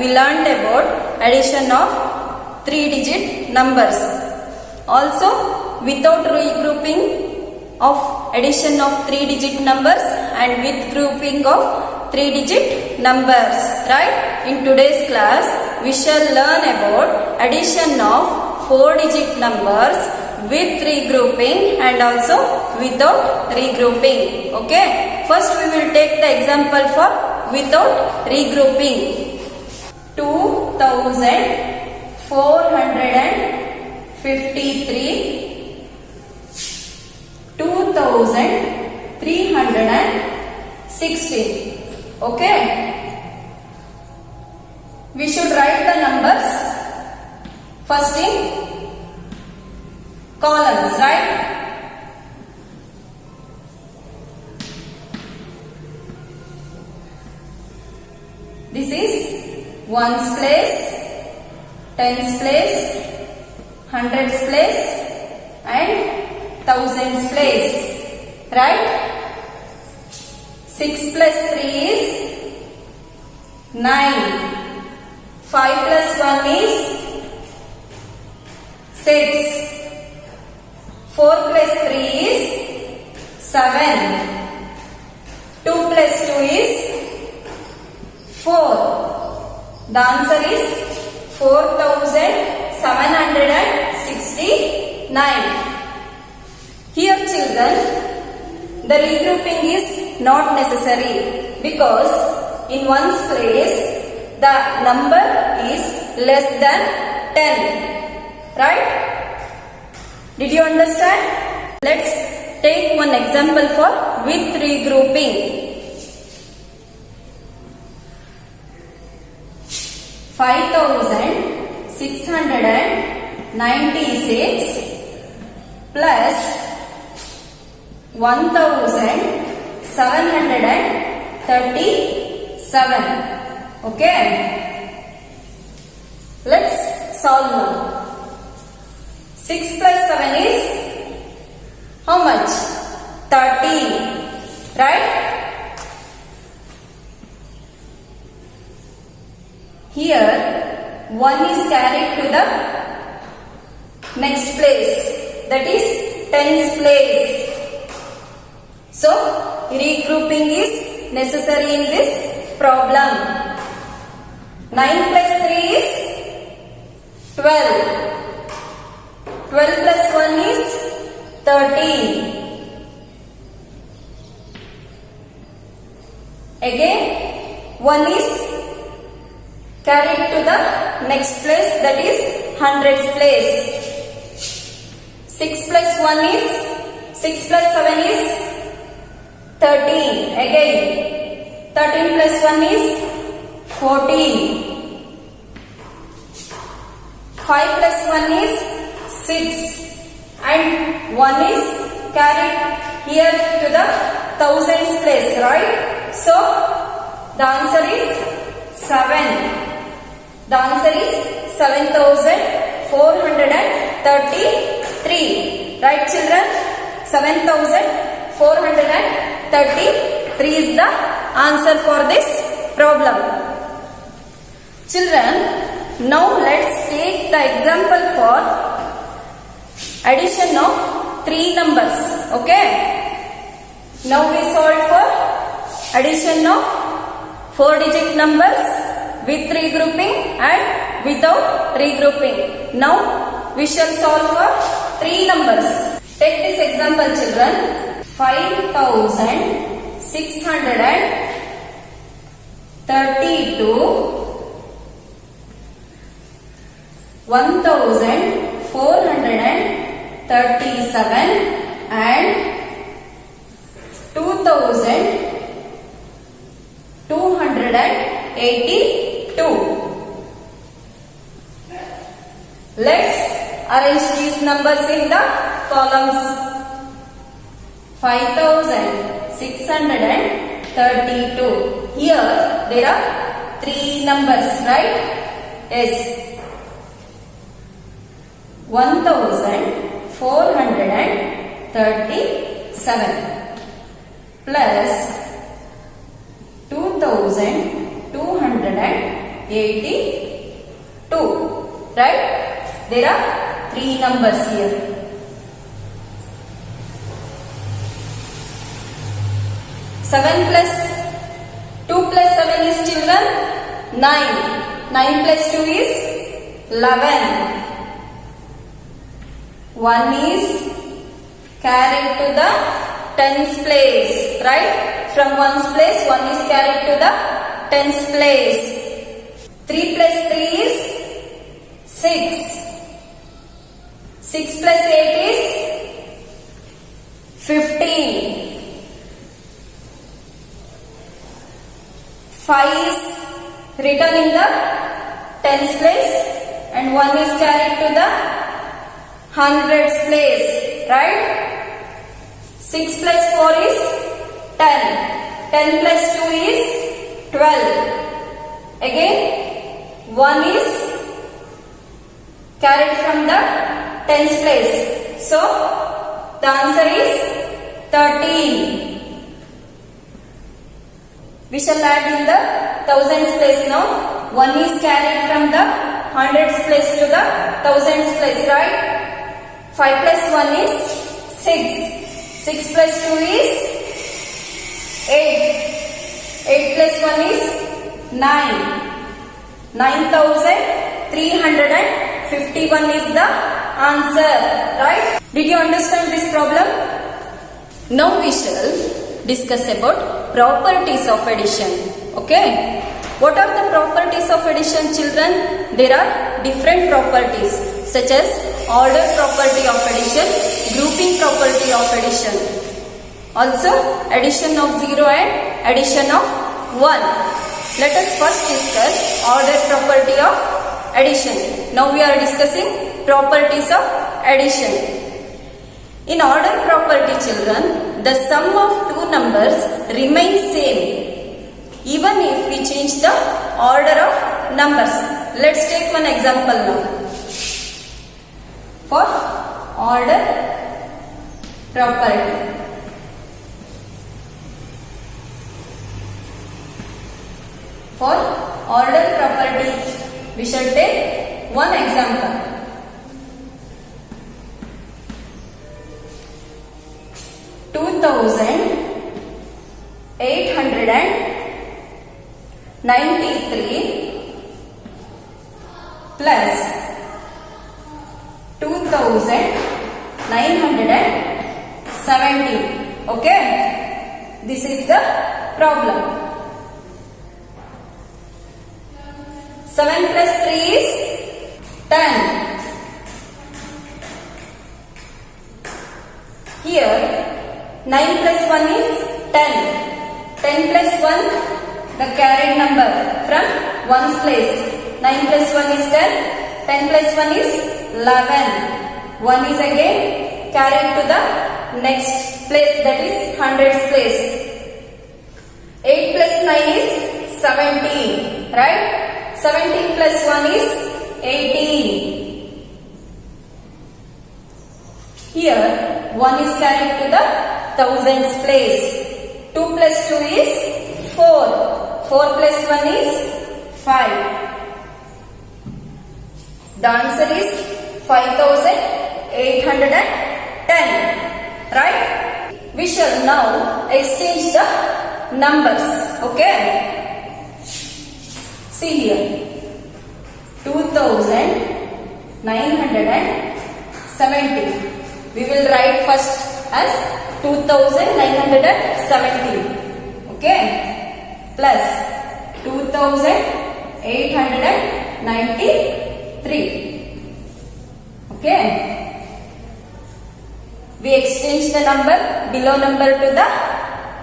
we learned about addition of 3-digit numbers. Also, without regrouping of addition of 3-digit numbers and with grouping of 3-digit numbers. Right? In today's class, we shall learn about addition of 4-digit numbers with regrouping and also without regrouping. Okay? First we will take the example for without regrouping. 2453, 2316. Okay? We should write the numbers first in columns, right? This is ones place, tens place, hundreds place and thousands place, right? 6 plus 3 is 9. 5 plus 1 is 6. 4 plus 3 is 7. 2 plus 2 is 4. The answer is 4769. Here children, the regrouping is not necessary because in ones place the number is less than 10. Right? Did you understand? Let's take one example for with regrouping. 5696 plus 1737. Okay? Let's solve now. 6 plus 7 is how much? 13. Right? Here 1 is carried to the next place, that is tens place. So regrouping is necessary in this problem. 9 plus 3 is 12. 12 plus 1 is 13. Again 1 is carried to the next place, that is hundreds place. 6 plus 1 is 6 plus 7 is 13. Again 13 plus 1 is 14. 5 plus 1 is 6 and 1 is carried here to the thousands place, right? So the answer is 7. The answer is 7433. Right children? 7433 is the answer for this problem. Children, now let's take the example for addition of 3 numbers. Okay? Now we solve for addition of 4-digit numbers with regrouping and without regrouping. Now we shall solve for 3 numbers. Take this example children. 5632, 1437 and 2282. Let's arrange these numbers in the columns. 5632. Here there are 3 numbers, right? Yes. 1437 plus 2282. 82. Right? There are 3 numbers here. Seven plus 2 plus 7 is children 9. 9 plus 2 is 11. 1 is carried to the tens place, right? From ones place, 1 is carried to the tens place. 3 plus 3 is 6. 6 plus 8 is 15. 5 is written in the tens place and 1 is carried to the hundreds place, right? 6 plus 4 is 10. 10 plus 2 is 12. Again 1 is carried from the tens place. So the answer is 13. We shall add in the thousands place now. 1 is carried from the hundreds place to the thousands place, right? 5 plus 1 is 6. 6 plus 2 is 8. 8 plus 1 is 9. 9351 is the answer, right? Did you understand this problem? Now we shall discuss about properties of addition. Okay? What are the properties of addition, children? There are different properties such as order property of addition, grouping property of addition, also addition of 0 and addition of 1. Let us first discuss order property of addition. Now we are discussing properties of addition. In order property, children, the sum of two numbers remains same even if we change the order of numbers. Let's take one example now. For order property, for order property we shall take one example. 2893 plus 2970. Okay, this is the problem. 7 plus 3 is 10. Here 9 plus 1 is 10. 10 plus 1, the carried number from ones place. 9 plus 1 is 10. 10 plus 1 is 11. 1 is again carried to the next place, that is hundreds place. 8 plus 9 is 17. Right? 17 plus 1 is 18. Here 1 is carried to the thousands place. 2 plus 2 is 4. 4 plus 1 is 5. The answer is 5810. Right? We shall now exchange the numbers. Okay? See here. 2970. We will write first as 2970. Okay? Plus 2893. Okay? We exchange the number, below number to the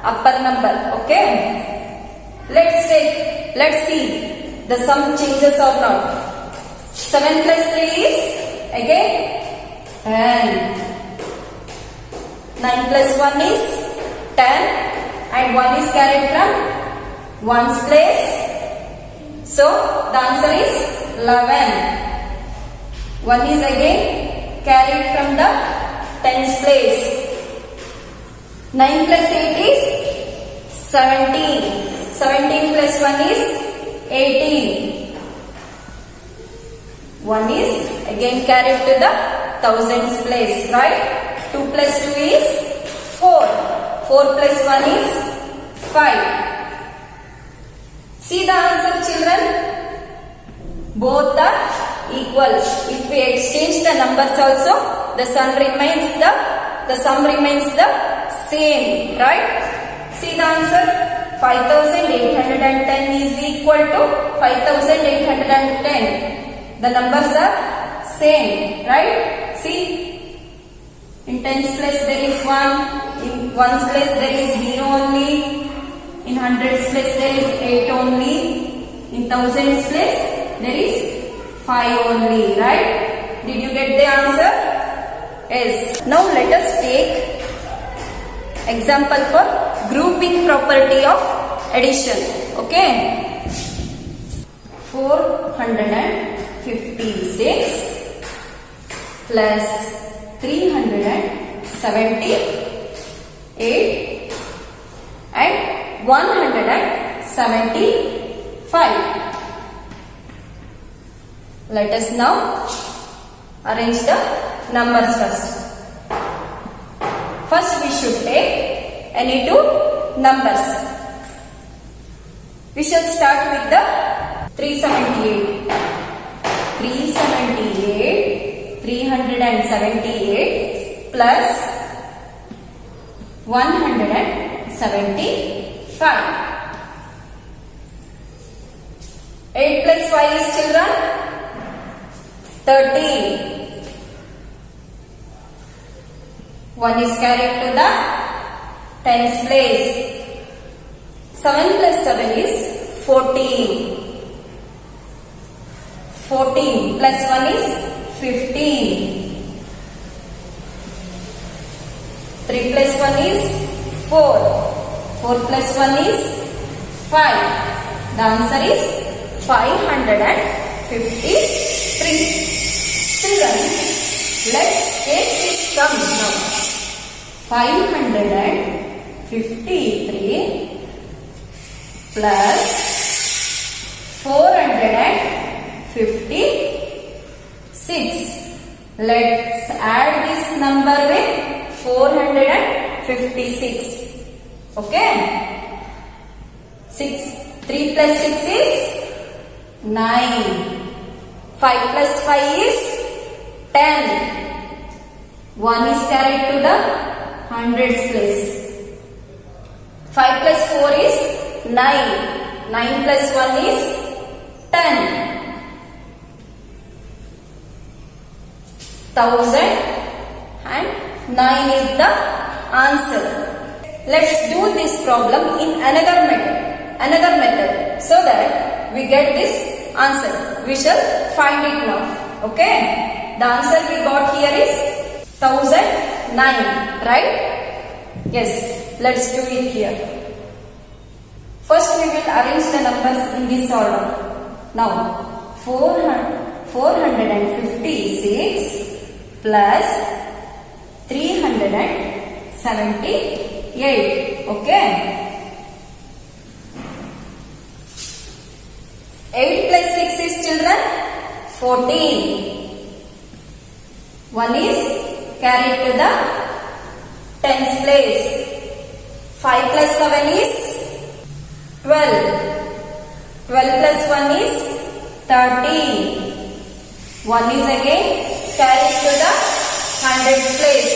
upper number. Okay? Let's see the sum changes or not. 7 plus 3 is again 10. 9 plus 1 is 10 and 1 is carried from ones place. So the answer is 11. 1 is again carried from the tens place. 9 plus 8 is 17. 17 plus 1 is 18. 1 is again carried to the thousands place, right? 2 plus 2 is 4. 4 plus 1 is 5. See the answer, children? Both are equal. If we exchange the numbers also, the sum remains the same, right? See the answer? 5810 is equal to 5810. The numbers are same, right? See, in tens place there is 1, in ones place there is 0 only, in hundreds place there is 8 only, in thousands place there is 5 only, right? Did you get the answer? Yes. Now let us take example for grouping property of addition. Okay. 456 plus 378 and 175. Let us now arrange the numbers first. First we should take any two numbers. We shall start with the 378. 378 plus 175. 8 plus 5 is, children, 13. 1 is carried to the tens place. 7 plus 7 is 14. 14 plus 1 is 15. 3 plus 1 is 4. 4 plus 1 is 5. The answer is 553. Children, let's take this sum now. 553 plus 456. Let's add this number with 456. Okay. 3 plus 6 is 9. 5 plus 5 is 10. 1 is carried to the hundreds place. 5 plus 4 is 9. 9 plus 1 is 10. 1000 and 9 is the answer. Let's do this problem in another method so that we get this answer. We shall find it now. Okay. The answer we got here is 1009, right? Yes. Let's do it here. First we will arrange the numbers in this order. Now 456 plus 378. Okay. 8 plus 6 is, children, 14. 1 is carried to the tens place. 5 plus 7 is 12. 12 plus 1 is 13. 1 is again carried to the hundreds place.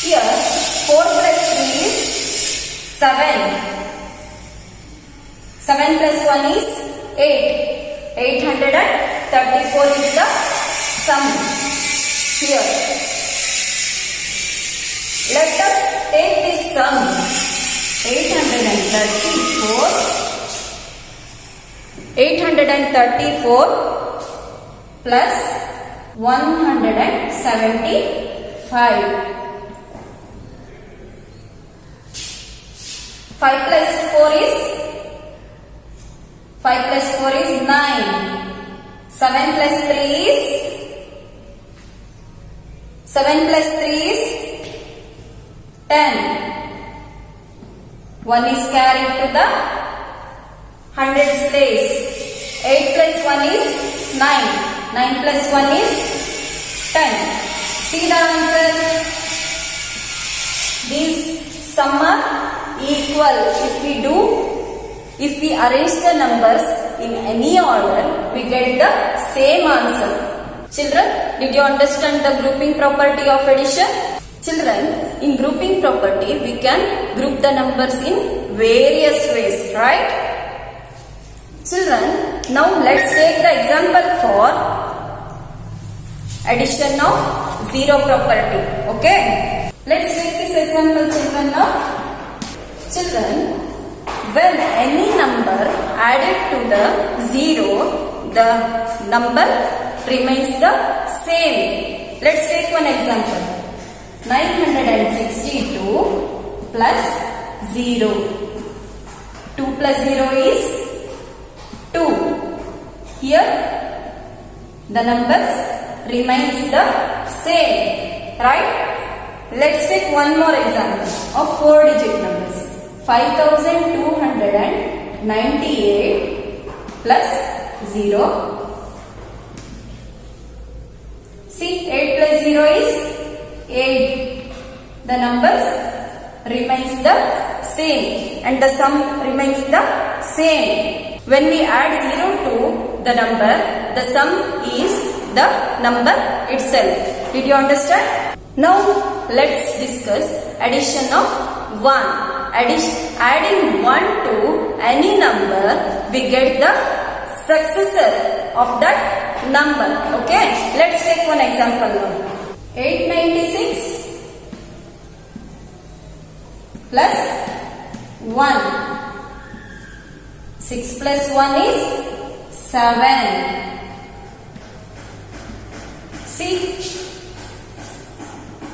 Here 4 plus 3 is 7. 7 plus 1 is 8. 834 is the sum here. Let us take this sum. 834 plus 175. 5 plus 4 is 9. 7 plus 3 is 10. 1 is carried to the hundreds place. 8 plus 1 is 9. 9 plus 1 is 10. See the answer. These sum are equal. If we arrange the numbers in any order, we get the same answer. Children, did you understand the grouping property of addition? Children, in grouping property, we can group the numbers in various ways, right? Children, now let's take the example for addition of zero property. Okay? Let's take this example, children, now. Children, when any number added to the zero, the number remains the same. Let's take one example. 962 plus 0. 2 plus 0 is 2. Here the numbers remains the same, right? Let's take one more example of 4-digit numbers. 5298 plus 0. See, 8 plus 0 is 8. The numbers remains the same and the sum remains the same. When we add 0 to the number, the sum is the number itself. Did you understand? Now let's discuss addition of 1. Adding 1 to any number, we get the successor of that number. Okay? Let's take one example now. 896 plus 1. 6 plus 1 is 7. See,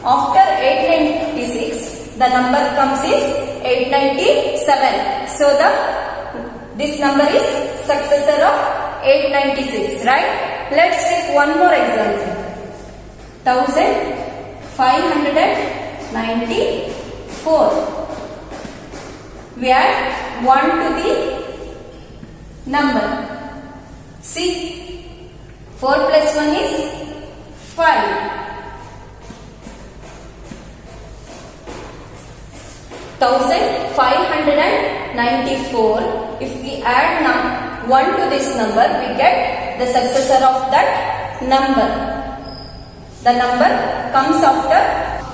after 896, the number comes is 897. So this number is successor of 896, right? Let's take one more example. 1594. We add 1 to the number. See, 4 plus 1 is 5. 1594. If we add 1 to this number, we get the successor of that number. The number comes after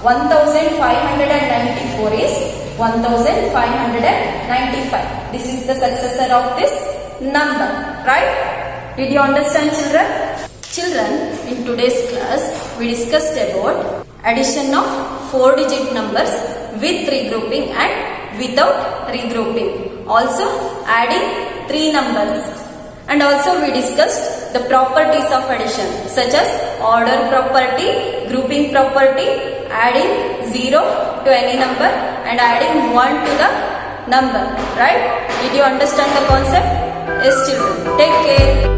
1594 is 1595. This is the successor of this number, right? Did you understand, children? Children, in today's class, we discussed about addition of 4-digit numbers with regrouping and without regrouping. Also adding 3 numbers. And also we discussed the properties of addition such as order property, grouping property, adding 0 to any number and adding 1 to the number, right? Did you understand the concept? Yes, children. Take care.